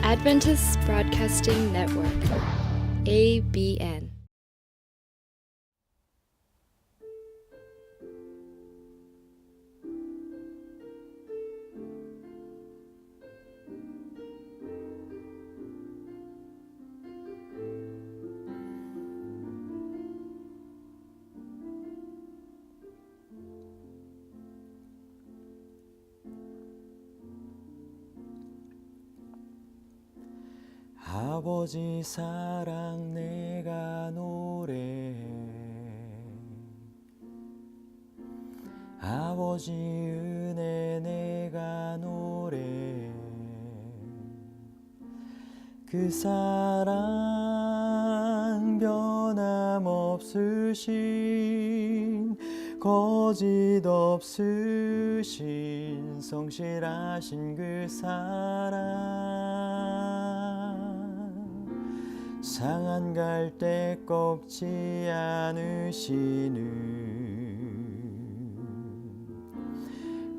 Adventist Broadcasting Network, ABN. 아버지 사랑 내가 노래해, 아버지 은혜 내가 노래해. 그 사랑 변함없으신 거짓 없으신 성실하신 그 사랑, 상한 갈대 꺾지 않으시는,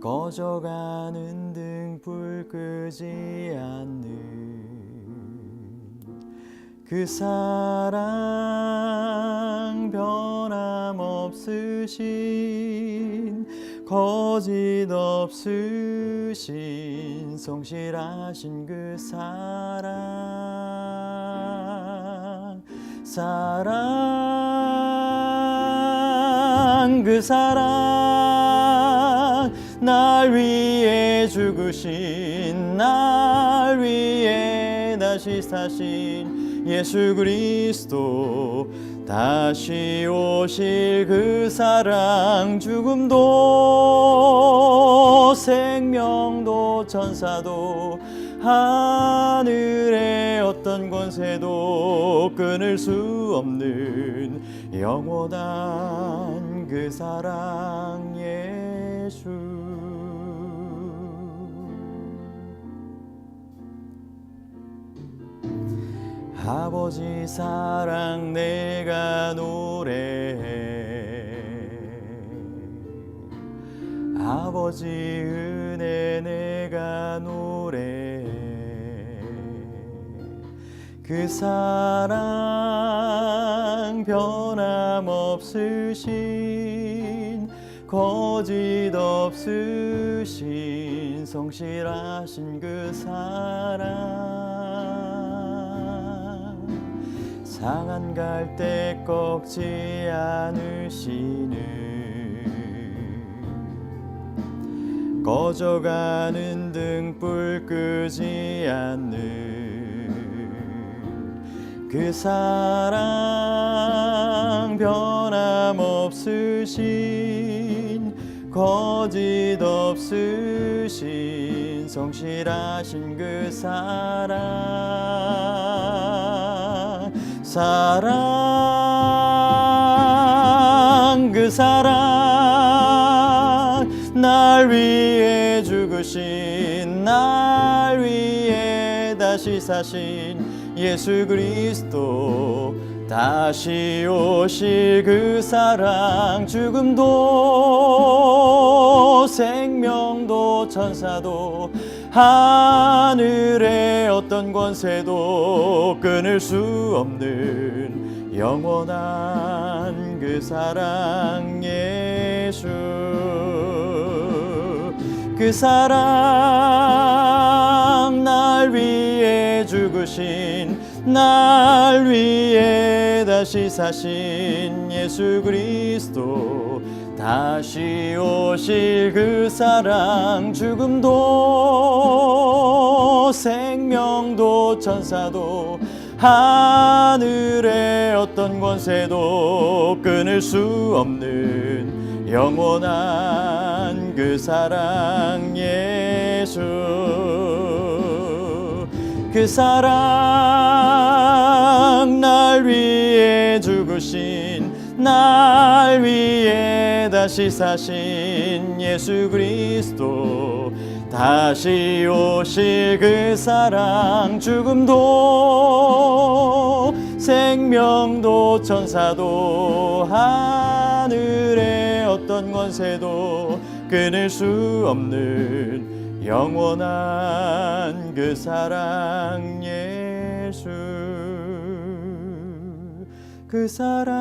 꺼져가는 등불 끄지 않는 그 사랑 변함없으신 거짓 없으신 성실하신 그 사랑, 사랑 그 사랑, 날 위해 죽으신, 날 위해 다시 사신 예수 그리스도, 다시 오실 그 사랑, 죽음도 생명도 천사도 하늘의 어떤 권세도 끊을 수 없는 영원한 그 사랑 예수. 아버지 사랑 내가 노래해, 아버지 은혜 내가 노래해. 그 사랑 변함없으신 거짓 없으신 성실하신 그 사랑, 상한 갈대 꺾지 않으시는, 꺼져가는 등불 끄지 않는 그 사랑 변함없으신 거짓 없으신 성실하신 그 사랑, 사랑 그 사랑, 날 위해 죽으신, 날 위해 다시 사신 예수 그리스도, 다시 오실 그 사랑, 죽음도 생명도 천사도 하늘의 어떤 권세도 끊을 수 없는 영원한 그 사랑 예수. 그 사랑, 날 위해 죽으신, 날 위해 다시 사신 예수 그리스도, 다시 오실 그 사랑, 죽음도 생명도 천사도 하늘의 어떤 권세도 끊을 수 없는 영원한 그 사랑 예수. 그 사랑, 날 위해 죽으신, 날 위해 다시 사신 예수 그리스도, 다시 오실 그 사랑, 죽음도 생명도 천사도 하늘의 어떤 권세도 끊을 수 없는 영원한 그 사랑 예수, 그 사랑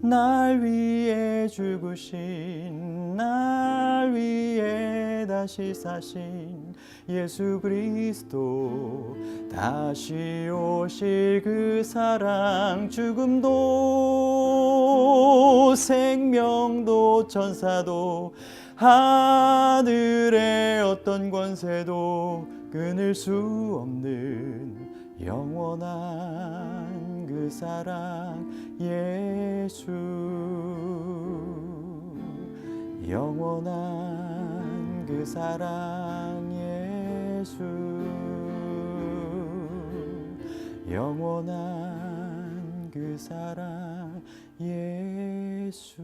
날 위해 죽으신, 날 위해 다시 사신 예수 그리스도, 다시 오실 그 사랑, 죽음도 생명도 천사도 하늘의 어떤 권세도 끊을 수 없는 영원한 그 사랑 예수, 영원한 그 사랑 예수, 영원한 그 사랑 예수.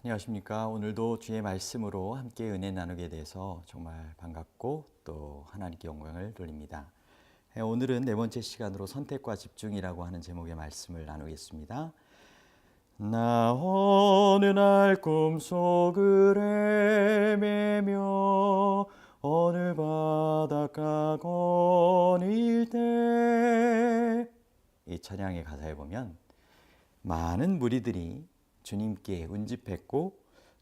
안녕하십니까. 오늘도 주의 말씀으로 함께 은혜 나누게 돼서 정말 반갑고 또 하나님께 영광을 돌립니다. 오늘은 네 번째 시간으로 선택과 집중이라고 하는 제목의 말씀을 나누겠습니다. 나 어느 날 꿈속을 헤매며 어느 바닷가 거닐 때, 이 찬양의 가사에 보면 많은 무리들이 주님께 운집했고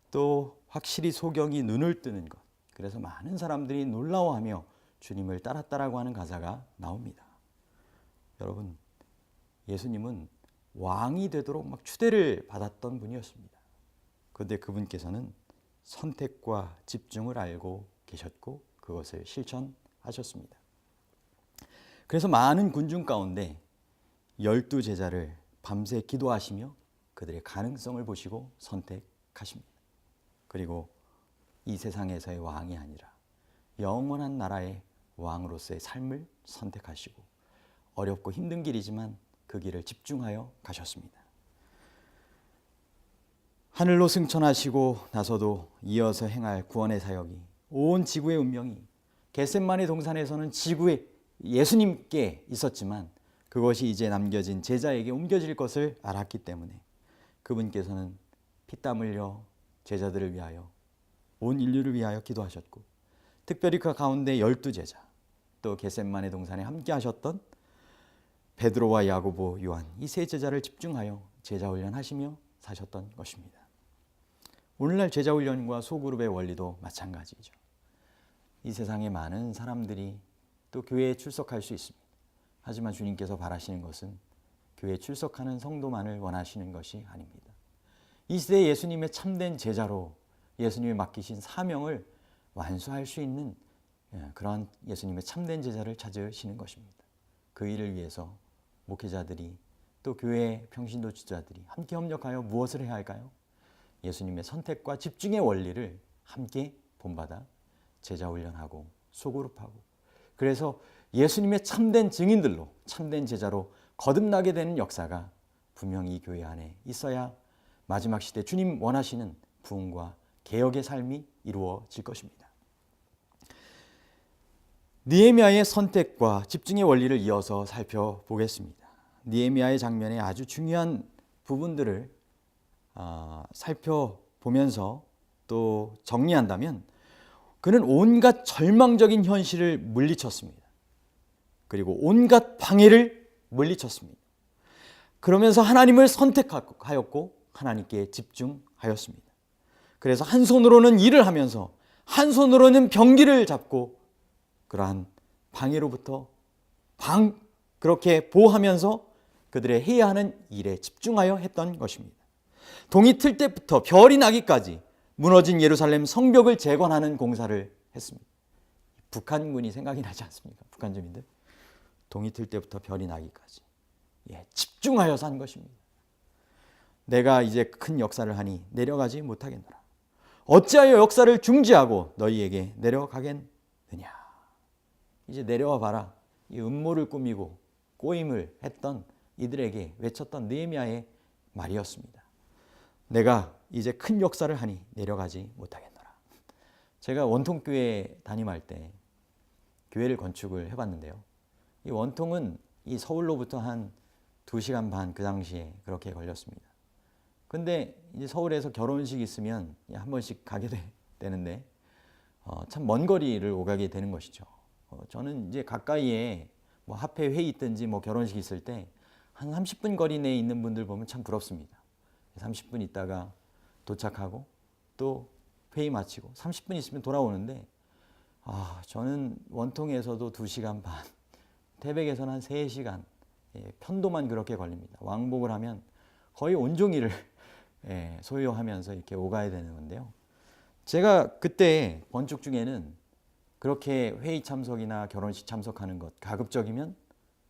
또 확실히 소경이 눈을 뜨는 것, 그래서 많은 사람들이 놀라워하며 주님을 따랐다라고 하는 가사가 나옵니다. 여러분, 예수님은 왕이 되도록 막 추대를 받았던 분이었습니다. 그런데 그분께서는 선택과 집중을 알고 계셨고 그것을 실천하셨습니다. 그래서 많은 군중 가운데 12제자를 밤새 기도하시며 그들의 가능성을 보시고 선택하십니다. 그리고 이 세상에서의 왕이 아니라 영원한 나라의 왕으로서의 삶을 선택하시고 어렵고 힘든 길이지만 그 길을 집중하여 가셨습니다. 하늘로 승천하시고 나서도 이어서 행할 구원의 사역이, 온 지구의 운명이 겟세마네 동산에서는 지구에 예수님께 있었지만 그것이 이제 남겨진 제자에게 옮겨질 것을 알았기 때문에 그분께서는 피땀 흘려 제자들을 위하여, 온 인류를 위하여 기도하셨고, 특별히 그 가운데 12제자, 또 겟세마네 동산에 함께 하셨던 베드로와 야고보, 요한, 이 세 제자를 집중하여 제자훈련하시며 사셨던 것입니다. 오늘날 제자훈련과 소그룹의 원리도 마찬가지죠. 이 세상에 많은 사람들이 또 교회에 출석할 수 있습니다. 하지만 주님께서 바라시는 것은 교회에 출석하는 성도만을 원하시는 것이 아닙니다. 이 시대에 예수님의 참된 제자로 예수님이 맡기신 사명을 완수할 수 있는 그러한 예수님의 참된 제자를 찾으시는 것입니다. 그 일을 위해서 목회자들이 또 교회 평신도 지도자들이 함께 협력하여 무엇을 해야 할까요? 예수님의 선택과 집중의 원리를 함께 본받아 제자훈련하고 소그룹하고, 그래서 예수님의 참된 증인들로, 참된 제자로 거듭나게 되는 역사가 분명히 이 교회 안에 있어야 마지막 시대 주님 원하시는 부흥과 개혁의 삶이 이루어질 것입니다. 느헤미야의 선택과 집중의 원리를 이어서 살펴보겠습니다. 느헤미야의 장면의 아주 중요한 부분들을 살펴보면서 또 정리한다면, 그는 온갖 절망적인 현실을 물리쳤습니다. 그리고 온갖 방해를 물리쳤습니다. 그러면서 하나님을 선택하였고 하나님께 집중하였습니다. 그래서 한 손으로는 일을 하면서 한 손으로는 병기를 잡고 그러한 방해로부터 그렇게 보호하면서 그들의 해야 하는 일에 집중하여 했던 것입니다. 동이 틀 때부터 별이 나기까지 무너진 예루살렘 성벽을 재건하는 공사를 했습니다. 북한군이 생각이 나지 않습니까? 북한 주민들. 동이 틀 때부터 별이 나기까지 집중하여서 한 것입니다. 내가 이제 큰 역사를 하니 내려가지 못하겠노라. 어찌하여 역사를 중지하고 너희에게 내려가겠느냐. 이제 내려와 봐라. 이 음모를 꾸미고 꼬임을 했던 이들에게 외쳤던 느헤미야의 말이었습니다. 내가 이제 큰 역사를 하니 내려가지 못하겠노라. 제가 원통교회 담임할 때 교회를 건축을 해봤는데요. 이 원통은 이 서울로부터 한 2시간 반 그 당시에 그렇게 걸렸습니다. 근데 이제 서울에서 결혼식 있으면 한 번씩 가게 되는데 참 먼 거리를 오가게 되는 것이죠. 저는 이제 가까이에 뭐 합회 회의 있든지 뭐 결혼식 있을 때 한 30분 거리 내에 있는 분들 보면 참 부럽습니다. 30분 있다가 도착하고 또 회의 마치고 30분 있으면 돌아오는데 저는 원통에서도 2시간 반, 태백에서는 한 3시간, 편도만 그렇게 걸립니다. 왕복을 하면 거의 온종일을 소요하면서 이렇게 오가야 되는 건데요. 제가 그때 번축 중에는 그렇게 회의 참석이나 결혼식 참석하는 것 가급적이면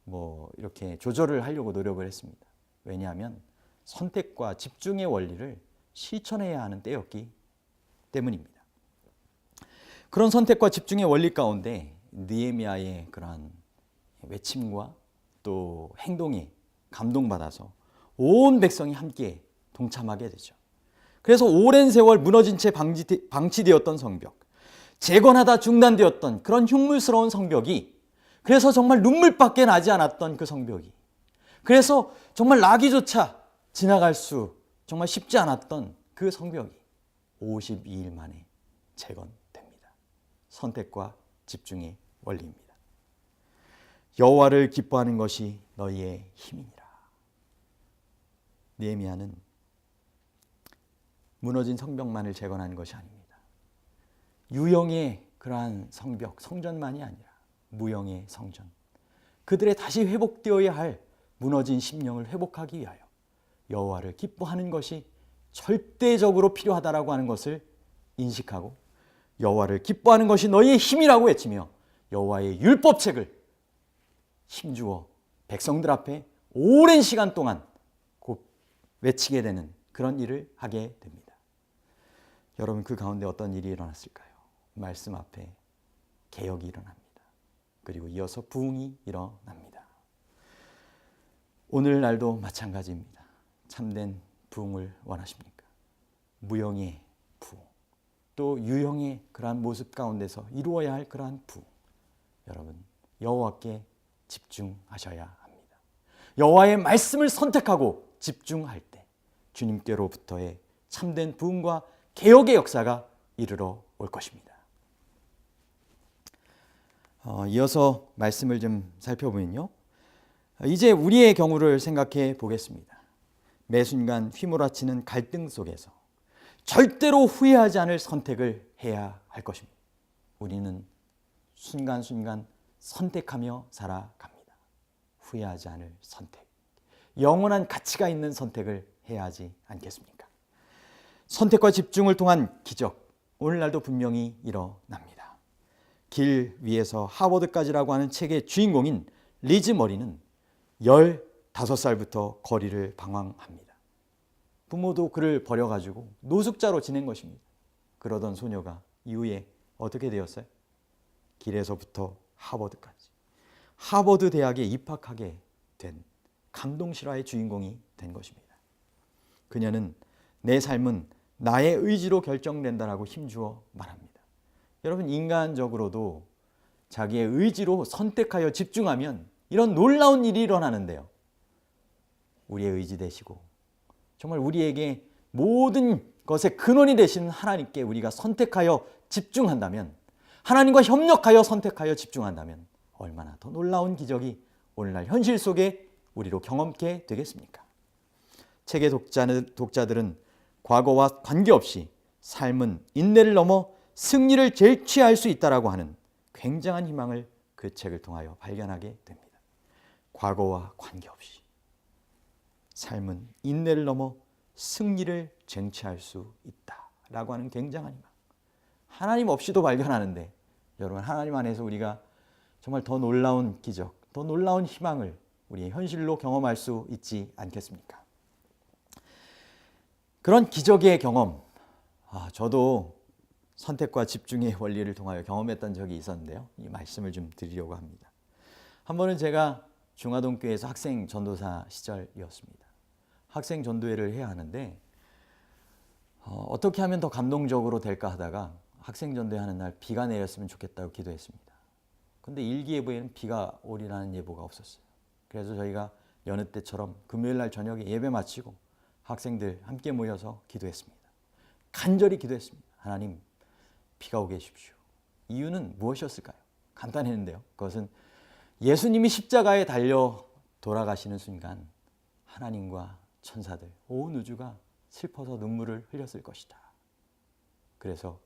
뭐 이렇게 조절을 하려고 노력을 했습니다. 왜냐하면 선택과 집중의 원리를 실천해야 하는 때였기 때문입니다. 그런 선택과 집중의 원리 가운데 느헤미야의 그러한 외침과 또 행동에 감동받아서 온 백성이 함께 동참하게 되죠. 그래서 오랜 세월 무너진 채 방치되었던 성벽, 재건하다 중단되었던 그런 흉물스러운 성벽이, 그래서 정말 눈물밖에 나지 않았던 그 성벽이, 그래서 정말 나귀조차 지나갈 수 정말 쉽지 않았던 그 성벽이 52일 만에 재건됩니다. 선택과 집중의 원리입니다. 여호와를 기뻐하는 것이 너희의 힘이니라. 느헤미야는 무너진 성벽만을 재건하는 것이 아닙니다. 유형의 그러한 성벽, 성전만이 아니라 무형의 성전, 그들의 다시 회복되어야 할 무너진 심령을 회복하기 위하여 여호와를 기뻐하는 것이 절대적으로 필요하다라고 하는 것을 인식하고 여호와를 기뻐하는 것이 너희의 힘이라고 외치며 여호와의 율법책을 힘주어 백성들 앞에 오랜 시간 동안 곧 외치게 되는 그런 일을 하게 됩니다. 여러분, 그 가운데 어떤 일이 일어났을까요? 말씀 앞에 개혁이 일어납니다. 그리고 이어서 부흥이 일어납니다. 오늘날도 마찬가지입니다. 참된 부흥을 원하십니까? 무형의 부흥, 또 유형의 그러한 모습 가운데서 이루어야 할 그러한 부흥, 여러분 여호와께 집중하셔야 합니다. 여호와의 말씀을 선택하고 집중할 때 주님께로부터의 참된 부흥과 개혁의 역사가 이르러 올 것입니다. 이어서 말씀을 좀 살펴보면요, 이제 우리의 경우를 생각해 보겠습니다. 매 순간 휘몰아치는 갈등 속에서 절대로 후회하지 않을 선택을 해야 할 것입니다. 우리는 순간순간 선택하며 살아갑니다. 후회하지 않을 선택, 영원한 가치가 있는 선택을 해야 하지 않겠습니까? 선택과 집중을 통한 기적, 오늘날도 분명히 일어납니다. 길 위에서 하버드까지라고 하는 책의 주인공인 리즈 머리는 15살부터 거리를 방황합니다. 부모도 그를 버려가지고 노숙자로 지낸 것입니다. 그러던 소녀가 이후에 어떻게 되었어요? 길에서부터 하버드까지, 하버드 대학에 입학하게 된 감동 실화의 주인공이 된 것입니다. 그녀는 내 삶은 나의 의지로 결정된다라고 힘주어 말합니다. 여러분, 인간적으로도 자기의 의지로 선택하여 집중하면 이런 놀라운 일이 일어나는데요. 우리의 의지 되시고 정말 우리에게 모든 것의 근원이 되시는 하나님께 우리가 선택하여 집중한다면, 하나님과 협력하여 선택하여 집중한다면 얼마나 더 놀라운 기적이 오늘날 현실 속에 우리로 경험케 되겠습니까? 책의 독자들은 과거와 관계없이 삶은 인내를 넘어 승리를 쟁취할 수 있다라고 하는 굉장한 희망을 그 책을 통하여 발견하게 됩니다. 과거와 관계없이 삶은 인내를 넘어 승리를 쟁취할 수 있다라고 하는 굉장한 희망. 하나님 없이도 발견하는데 여러분, 하나님 안에서 우리가 정말 더 놀라운 기적, 더 놀라운 희망을 우리의 현실로 경험할 수 있지 않겠습니까? 그런 기적의 경험, 저도 선택과 집중의 원리를 통하여 경험했던 적이 있었는데요. 이 말씀을 좀 드리려고 합니다. 한 번은 제가 중화동교회에서 학생 전도사 시절이었습니다. 학생 전도회를 해야 하는데 어떻게 하면 더 감동적으로 될까 하다가 학생 전도회 하는 날 비가 내렸으면 좋겠다고 기도했습니다. 근데 일기예보에는 비가 오리라는 예보가 없었어요. 그래서 저희가 여느 때처럼 금요일 날 저녁에 예배 마치고 학생들 함께 모여서 기도했습니다. 간절히 기도했습니다. 하나님, 비가 오게 해주십시오. 이유는 무엇이었을까요? 간단했는데요. 그것은 예수님이 십자가에 달려 돌아가시는 순간 하나님과 천사들, 온 우주가 슬퍼서 눈물을 흘렸을 것이다. 그래서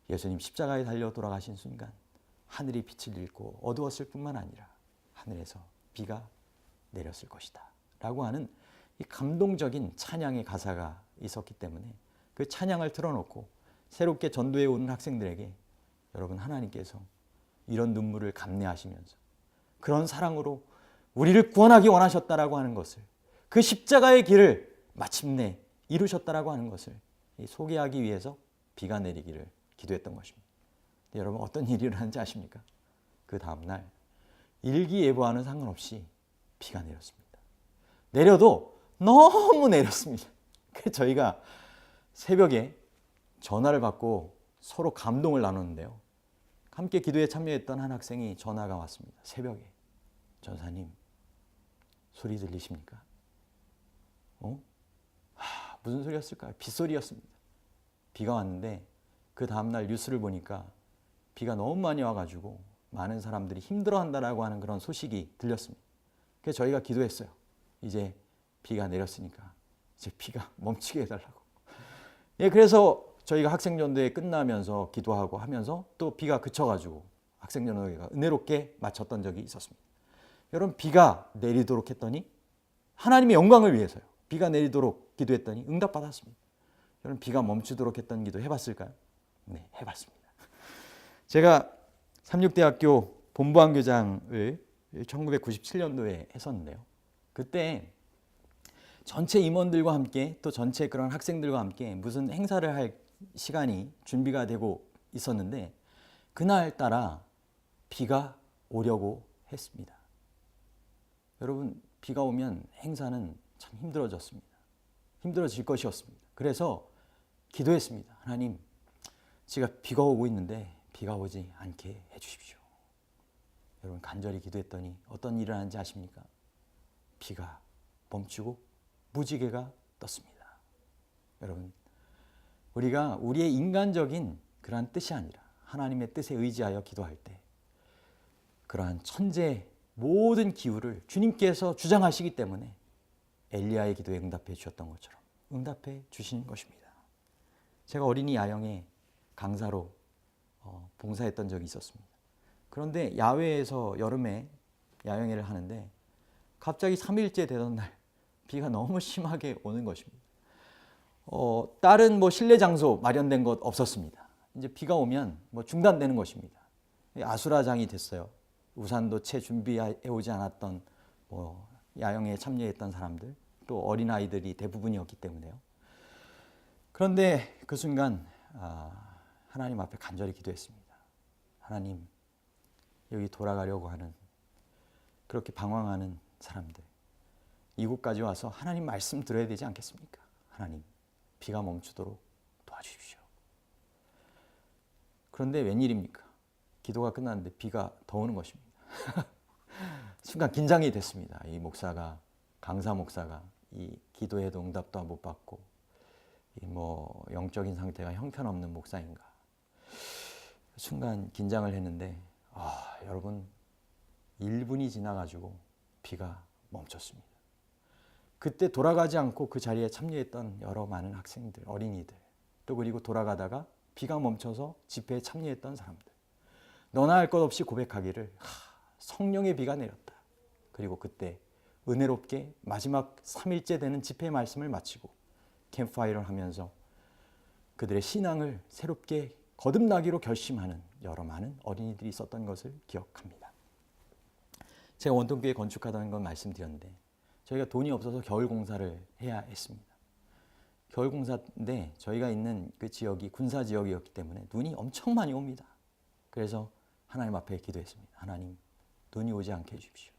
예수님 십자가에 달려 돌아가신 순간 하늘이 빛을 잃고 어두웠을 뿐만 아니라 하늘에서 비가 내렸을 것이다 라고 하는 이 감동적인 찬양의 가사가 있었기 때문에 그 찬양을 틀어놓고 새롭게 전도해 오는 학생들에게 여러분, 하나님께서 이런 눈물을 감내하시면서 그런 사랑으로 우리를 구원하기 원하셨다라고 하는 것을, 그 십자가의 길을 마침내 이루셨다라고 하는 것을 소개하기 위해서 비가 내리기를 기도했던 것입니다. 여러분, 어떤 일이 일어났는지 아십니까? 그 다음날 일기예보와는 상관없이 비가 내렸습니다. 내려도 너무 내렸습니다. 저희가 새벽에 전화를 받고 서로 감동을 나눴는데요. 함께 기도에 참여했던 한 학생이 전화가 왔습니다. 새벽에. 전사님, 소리 들리십니까? 무슨 소리였을까요? 빗소리였습니다. 비가 왔는데 그 다음날 뉴스를 보니까 비가 너무 많이 와가지고 많은 사람들이 힘들어한다라고 하는 그런 소식이 들렸습니다. 그래서 저희가 기도했어요. 이제 비가 내렸으니까 이제 비가 멈추게 해달라고. 예, 그래서 저희가 학생전도회 끝나면서 기도하고 하면서 또 비가 그쳐가지고 학생전도회가 은혜롭게 마쳤던 적이 있었습니다. 여러분, 비가 내리도록 했더니 하나님의 영광을 위해서요. 비가 내리도록 기도했더니 응답받았습니다. 여러분, 비가 멈추도록 했던 기도 해봤을까요? 네, 해봤습니다. 제가 삼육대학교 본부안교장을 1997년도에 했었는데요. 그때 전체 임원들과 함께 또 전체 그런 학생들과 함께 무슨 행사를 할 시간이 준비가 되고 있었는데 그날따라 비가 오려고 했습니다. 여러분, 비가 오면 행사는 참 힘들어졌습니다. 힘들어질 것이었습니다. 그래서 기도했습니다. 하나님, 제가 비가 오고 있는데 비가 오지 않게 해주십시오. 여러분, 간절히 기도했더니 어떤 일이 일어났는지 아십니까? 비가 멈추고 무지개가 떴습니다. 여러분, 우리가 우리의 인간적인 그러한 뜻이 아니라 하나님의 뜻에 의지하여 기도할 때 그러한 천재의 모든 기후를 주님께서 주장하시기 때문에 엘리야의 기도에 응답해 주셨던 것처럼 응답해 주시는 것입니다. 제가 어린이 야영에 강사로 봉사했던 적이 있었습니다. 그런데 야외에서 여름에 야영회를 하는데 갑자기 3일째 되던 날 비가 너무 심하게 오는 것입니다. 다른 실내 장소 마련된 것 없었습니다. 이제 비가 오면 중단되는 것입니다. 아수라장이 됐어요. 우산도 채 준비해 오지 않았던 야영에 참여했던 사람들, 또 어린아이들이 대부분이었기 때문에요. 그런데 그 순간 하나님 앞에 간절히 기도했습니다. 하나님, 여기 돌아가려고 하는 그렇게 방황하는 사람들, 이곳까지 와서 하나님 말씀 들어야 되지 않겠습니까? 하나님, 비가 멈추도록 도와주십시오. 그런데 웬일입니까? 기도가 끝났는데 비가 더 오는 것입니다. 순간 긴장이 됐습니다. 이 목사가, 강사 목사가 이 기도에도 응답도 못 받고 영적인 상태가 형편없는 목사인가. 순간 긴장을 했는데 여러분, 1분이 지나가지고 비가 멈췄습니다. 그때 돌아가지 않고 그 자리에 참여했던 여러 많은 학생들, 어린이들, 또 그리고 돌아가다가 비가 멈춰서 집회에 참여했던 사람들, 너나 할 것 없이 고백하기를 성령의 비가 내렸다. 그리고 그때 은혜롭게 마지막 3일째 되는 집회 말씀을 마치고 캠프파이어를 하면서 그들의 신앙을 새롭게 거듭나기로 결심하는 여러 많은 어린이들이 있었던 것을 기억합니다. 제가 원통교회 건축하다는 건 말씀드렸는데 저희가 돈이 없어서 겨울공사를 해야 했습니다. 겨울공사인데 저희가 있는 그 지역이 군사지역이었기 때문에 눈이 엄청 많이 옵니다. 그래서 하나님 앞에 기도했습니다. 하나님, 눈이 오지 않게 해주십시오.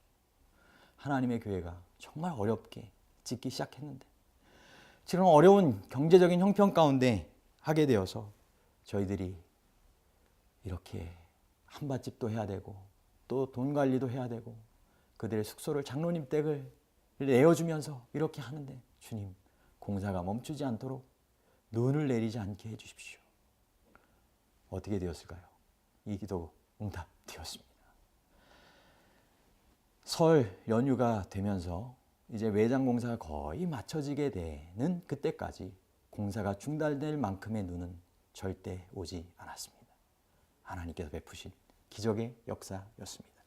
하나님의 교회가 정말 어렵게 짓기 시작했는데 지금 어려운 경제적인 형편 가운데 하게 되어서 저희들이 이렇게 한밭집도 해야 되고 또 돈 관리도 해야 되고 그들의 숙소를 장로님 댁을 내어주면서 이렇게 하는데 주님, 공사가 멈추지 않도록 눈을 내리지 않게 해주십시오. 어떻게 되었을까요? 이 기도 응답되었습니다. 설 연휴가 되면서 이제 외장 공사가 거의 마쳐지게 되는 그때까지 공사가 중단될 만큼의 눈은 절대 오지 않았습니다. 하나님께서 베푸신 기적의 역사였습니다.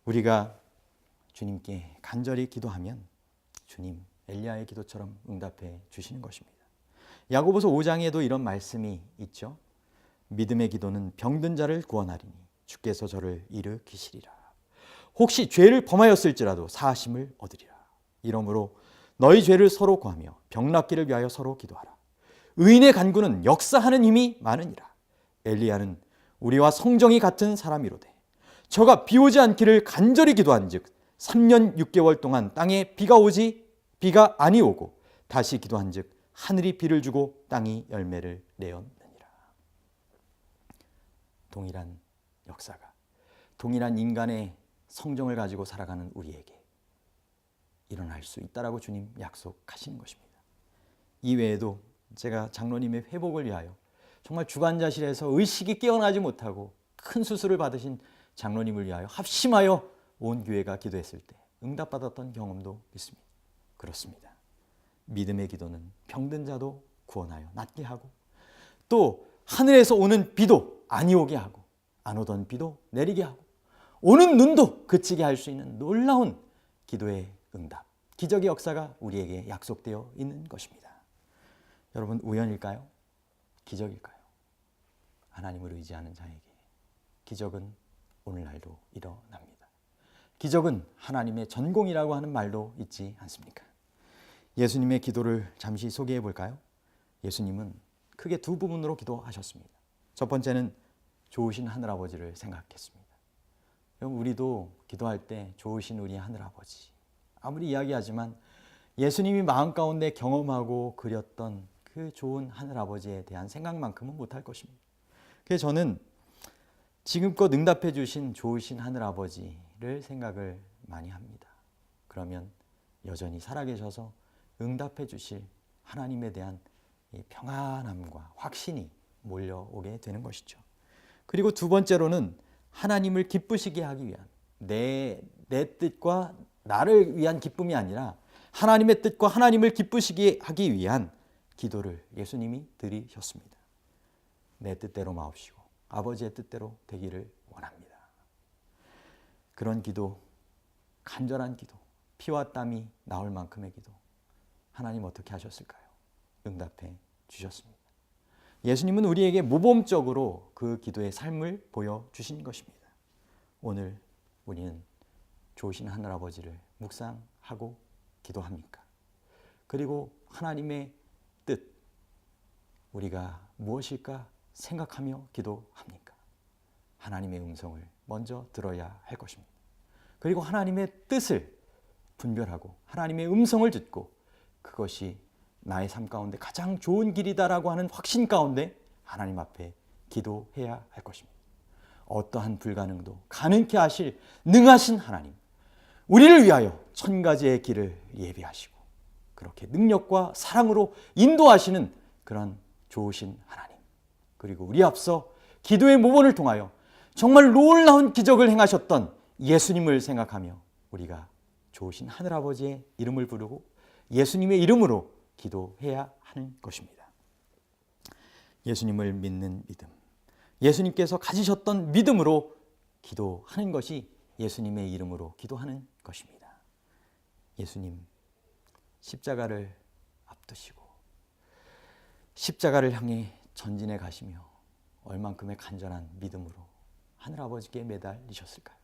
우리가 주님께 간절히 기도하면 주님 엘리야의 기도처럼 응답해 주시는 것입니다. 야고보서 5장에도 이런 말씀이 있죠. 믿음의 기도는 병든 자를 구원하리니 주께서 저를 일으키시리라. 혹시 죄를 범하였을지라도 사하심을 얻으리라. 이러므로 너희 죄를 서로 구하며 병 낫기를 위하여 서로 기도하라. 의인의 간구는 역사하는 힘이 많으니라. 엘리야는 우리와 성정이 같은 사람이로되 저가 비 오지 않기를 간절히 기도한즉 3년 6개월 동안 땅에 비가 아니 오고 다시 기도한즉 하늘이 비를 주고 땅이 열매를 내었느니라. 동일한 역사가 동일한 인간의 성정을 가지고 살아가는 우리에게 일어날 수 있다라고 주님 약속하시는 것입니다. 이외에도 제가 장로님의 회복을 위하여 정말 주간자실에서 의식이 깨어나지 못하고 큰 수술을 받으신 장로님을 위하여 합심하여 온 교회가 기도했을 때 응답받았던 경험도 있습니다. 그렇습니다. 믿음의 기도는 병든 자도 구원하여 낫게 하고 또 하늘에서 오는 비도 아니 오게 하고 안 오던 비도 내리게 하고 오는 눈도 그치게 할 수 있는 놀라운 기도의 응답, 기적의 역사가 우리에게 약속되어 있는 것입니다. 여러분, 우연일까요? 기적일까요? 하나님을 의지하는 자에게 기적은 오늘날도 일어납니다. 기적은 하나님의 전공이라고 하는 말도 있지 않습니까? 예수님의 기도를 잠시 소개해 볼까요? 예수님은 크게 두 부분으로 기도하셨습니다. 첫 번째는 좋으신 하늘아버지를 생각했습니다. 우리도 기도할 때 좋으신 우리 하늘아버지, 아무리 이야기하지만 예수님이 마음 가운데 경험하고 그렸던 그 좋은 하늘아버지에 대한 생각만큼은 못할 것입니다. 그래서 저는 지금껏 응답해 주신 좋으신 하늘아버지를 생각을 많이 합니다. 그러면 여전히 살아계셔서 응답해 주실 하나님에 대한 이 평안함과 확신이 몰려오게 되는 것이죠. 그리고 두 번째로는 하나님을 기쁘시게 하기 위한 내 뜻과 나를 위한 기쁨이 아니라 하나님의 뜻과 하나님을 기쁘시게 하기 위한 기도를 예수님이 드리셨습니다. 내 뜻대로 마옵시고 아버지의 뜻대로 되기를 원합니다. 그런 기도, 간절한 기도, 피와 땀이 나올 만큼의 기도, 하나님 어떻게 하셨을까요? 응답해 주셨습니다. 예수님은 우리에게 모범적으로 그 기도의 삶을 보여주신 것입니다. 오늘 우리는 좋으신 하늘아버지를 묵상하고 기도합니까? 그리고 하나님의 뜻, 우리가 무엇일까 생각하며 기도합니까? 하나님의 음성을 먼저 들어야 할 것입니다. 그리고 하나님의 뜻을 분별하고 하나님의 음성을 듣고 그것이 나의 삶 가운데 가장 좋은 길이다라고 하는 확신 가운데 하나님 앞에 기도해야 할 것입니다. 어떠한 불가능도 가능케 하실 능하신 하나님, 우리를 위하여 1000가지의 길을 예비하시고 그렇게 능력과 사랑으로 인도하시는 그런 좋으신 하나님, 그리고 우리 앞서 기도의 모본을 통하여 정말 놀라운 기적을 행하셨던 예수님을 생각하며 우리가 좋으신 하늘아버지의 이름을 부르고 예수님의 이름으로 기도해야 하는 것입니다. 예수님을 믿는 믿음, 예수님께서 가지셨던 믿음으로 기도하는 것이 예수님의 이름으로 기도하는 것입니다. 예수님 십자가를 앞두시고 십자가를 향해 전진해 가시며 얼만큼의 간절한 믿음으로 하늘아버지께 매달리셨을까요?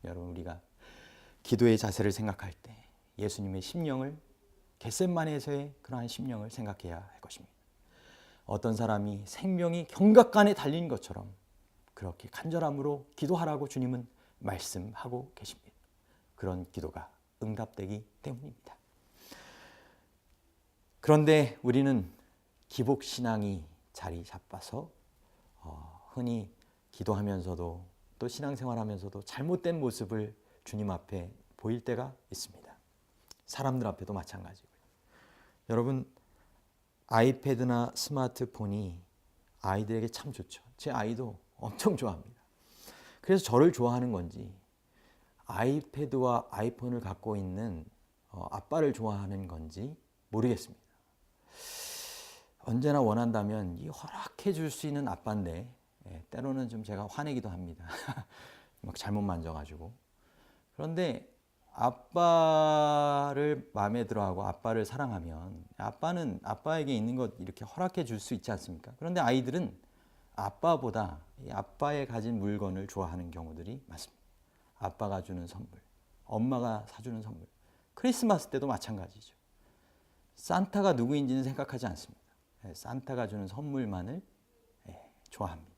여러분, 우리가 기도의 자세를 생각할 때 예수님의 심령을, 겟세마네에서의 그러한 심령을 생각해야 할 것입니다. 어떤 사람이 생명이 경각간에 달린 것처럼 그렇게 간절함으로 기도하라고 주님은 말씀하고 계십니다. 그런 기도가 응답되기 때문입니다. 그런데 우리는 기복신앙이 자리 잡아서 흔히 기도하면서도 또 신앙생활하면서도 잘못된 모습을 주님 앞에 보일 때가 있습니다. 사람들 앞에도 마찬가지고요. 여러분, 아이패드나 스마트폰이 아이들에게 참 좋죠. 제 아이도 엄청 좋아합니다. 그래서 저를 좋아하는 건지 아이패드와 아이폰을 갖고 있는 아빠를 좋아하는 건지 모르겠습니다. 언제나 원한다면 이 허락해 줄 수 있는 아빠인데 때로는 좀 제가 화내기도 합니다. 막 잘못 만져가지고. 그런데 아빠를 마음에 들어하고 아빠를 사랑하면 아빠는 아빠에게 있는 것 이렇게 허락해 줄 수 있지 않습니까? 그런데 아이들은 아빠보다 이 아빠의 가진 물건을 좋아하는 경우들이 많습니다. 아빠가 주는 선물, 엄마가 사주는 선물, 크리스마스 때도 마찬가지죠. 산타가 누구인지는 생각하지 않습니다. 산타가 주는 선물만을 좋아합니다.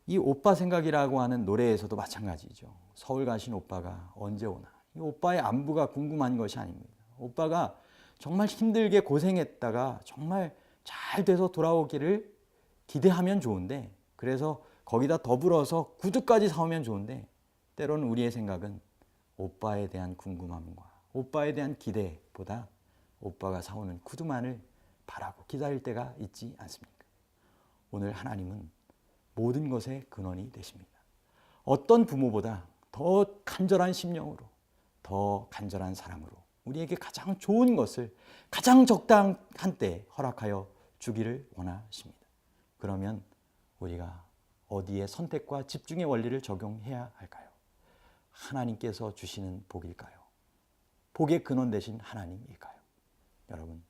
이 오빠 생각이라고 하는 노래에서도 마찬가지죠. 서울 가신 오빠가 언제 오나. 이 오빠의 안부가 궁금한 것이 아닙니다. 오빠가 정말 힘들게 고생했다가 정말 잘 돼서 돌아오기를 기대하면 좋은데, 그래서 거기다 더불어서 구두까지 사오면 좋은데, 때로는 우리의 생각은 오빠에 대한 궁금함과 오빠에 대한 기대보다 오빠가 사오는 구두만을 바라고 기다릴 때가 있지 않습니까? 오늘 하나님은 모든 것의 근원이 되십니다. 어떤 부모보다 더 간절한 심령으로, 더 간절한 사랑으로 우리에게 가장 좋은 것을 가장 적당한 때 허락하여 주기를 원하십니다. 그러면 우리가 어디에 선택과 집중의 원리를 적용해야 할까요? 하나님께서 주시는 복일까요? 복의 근원 되신 하나님일까요? 여러분,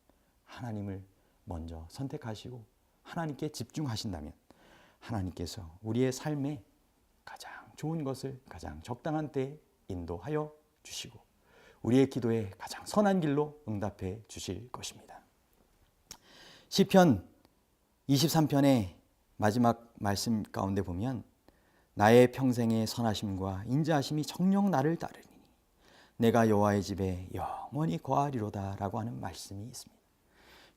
하나님을 먼저 선택하시고 하나님께 집중하신다면 하나님께서 우리의 삶에 가장 좋은 것을 가장 적당한 때에 인도하여 주시고 우리의 기도에 가장 선한 길로 응답해 주실 것입니다. 시편 23편의 마지막 말씀 가운데 보면 나의 평생의 선하심과 인자하심이 정녕 나를 따르리니 내가 여호와의 집에 영원히 거하리로다 라고 하는 말씀이 있습니다.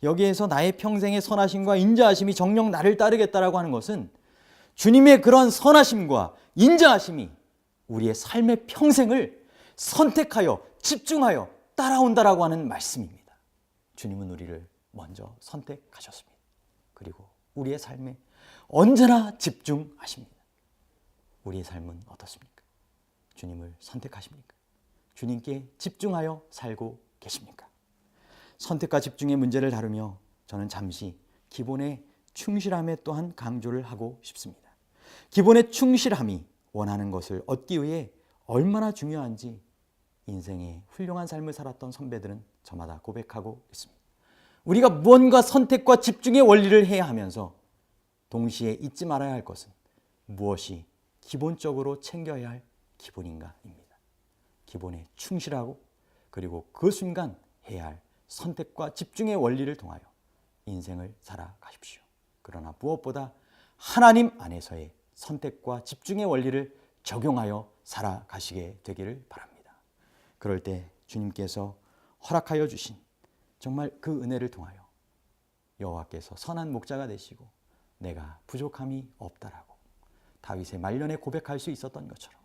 여기에서 나의 평생의 선하심과 인자하심이 정녕 나를 따르겠다라고 하는 것은 주님의 그런 선하심과 인자하심이 우리의 삶의 평생을 선택하여 집중하여 따라온다라고 하는 말씀입니다. 주님은 우리를 먼저 선택하셨습니다. 그리고 우리의 삶에 언제나 집중하십니다. 우리의 삶은 어떻습니까? 주님을 선택하십니까? 주님께 집중하여 살고 계십니까? 선택과 집중의 문제를 다루며 저는 잠시 기본의 충실함에 또한 강조를 하고 싶습니다. 기본의 충실함이 원하는 것을 얻기 위해 얼마나 중요한지 인생의 훌륭한 삶을 살았던 선배들은 저마다 고백하고 있습니다. 우리가 무언가 선택과 집중의 원리를 해야 하면서 동시에 잊지 말아야 할 것은 무엇이 기본적으로 챙겨야 할 기본인가입니다. 기본에 충실하고 그리고 그 순간 해야 할 선택과 집중의 원리를 통하여 인생을 살아가십시오. 그러나 무엇보다 하나님 안에서의 선택과 집중의 원리를 적용하여 살아가시게 되기를 바랍니다. 그럴 때 주님께서 허락하여 주신 정말 그 은혜를 통하여 여호와께서 선한 목자가 되시고 내가 부족함이 없다라고 다윗의 말년에 고백할 수 있었던 것처럼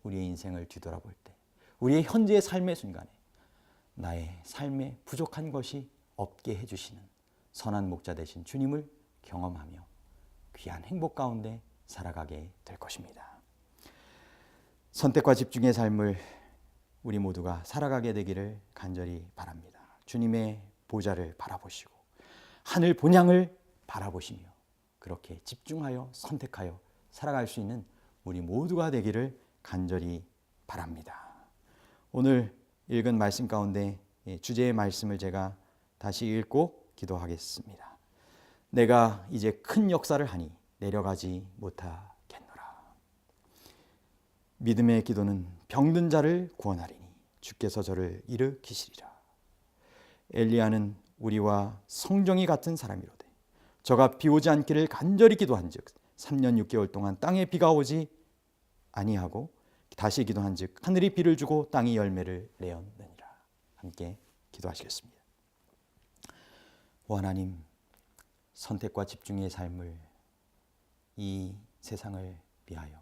우리의 인생을 뒤돌아볼 때 우리의 현재의 삶의 순간에 나의 삶에 부족한 것이 없게 해주시는 선한 목자 되신 주님을 경험하며 귀한 행복 가운데 살아가게 될 것입니다. 선택과 집중의 삶을 우리 모두가 살아가게 되기를 간절히 바랍니다. 주님의 보좌를 바라보시고 하늘 본향을 바라보시며 그렇게 집중하여 선택하여 살아갈 수 있는 우리 모두가 되기를 간절히 바랍니다. 오늘 읽은 말씀 가운데 주제의 말씀을 제가 다시 읽고 기도하겠습니다. 내가 이제 큰 역사를 하니 내려가지 못하겠노라. 믿음의 기도는 병든 자를 구원하리니 주께서 저를 일으키시리라. 엘리야는 우리와 성정이 같은 사람이로되 저가 비 오지 않기를 간절히 기도한즉 3년 6개월 동안 땅에 비가 오지 아니하고 다시 기도한즉 하늘이 비를 주고 땅이 열매를 내었느니라. 함께 기도하시겠습니다. 오 하나님, 선택과 집중의 삶을 이 세상을 위하여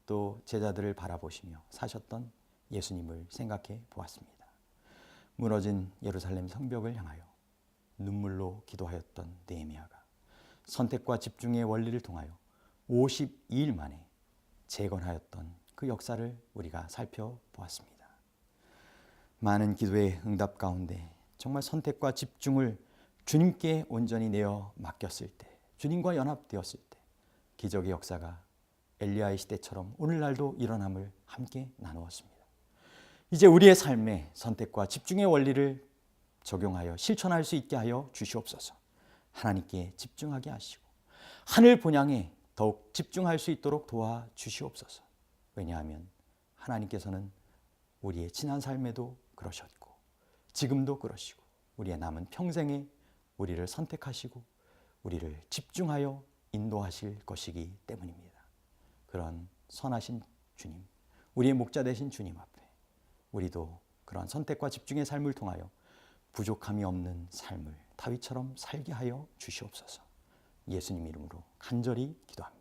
또 제자들을 바라보시며 사셨던 예수님을 생각해 보았습니다. 무너진 예루살렘 성벽을 향하여 눈물로 기도하였던 느헤미야가 선택과 집중의 원리를 통하여 52일 만에 재건하였던 그 역사를 우리가 살펴보았습니다. 많은 기도의 응답 가운데 정말 선택과 집중을 주님께 온전히 내어 맡겼을 때, 주님과 연합되었을 때 기적의 역사가 엘리야의 시대처럼 오늘날도 일어남을 함께 나누었습니다. 이제 우리의 삶에 선택과 집중의 원리를 적용하여 실천할 수 있게 하여 주시옵소서. 하나님께 집중하게 하시고 하늘 본향에 더욱 집중할 수 있도록 도와주시옵소서. 왜냐하면 하나님께서는 우리의 지난 삶에도 그러셨고 지금도 그러시고 우리의 남은 평생에 우리를 선택하시고 우리를 집중하여 인도하실 것이기 때문입니다. 그런 선하신 주님, 우리의 목자 되신 주님 앞에 우리도 그런 선택과 집중의 삶을 통하여 부족함이 없는 삶을 다윗처럼 살게 하여 주시옵소서. 예수님 이름으로 간절히 기도합니다.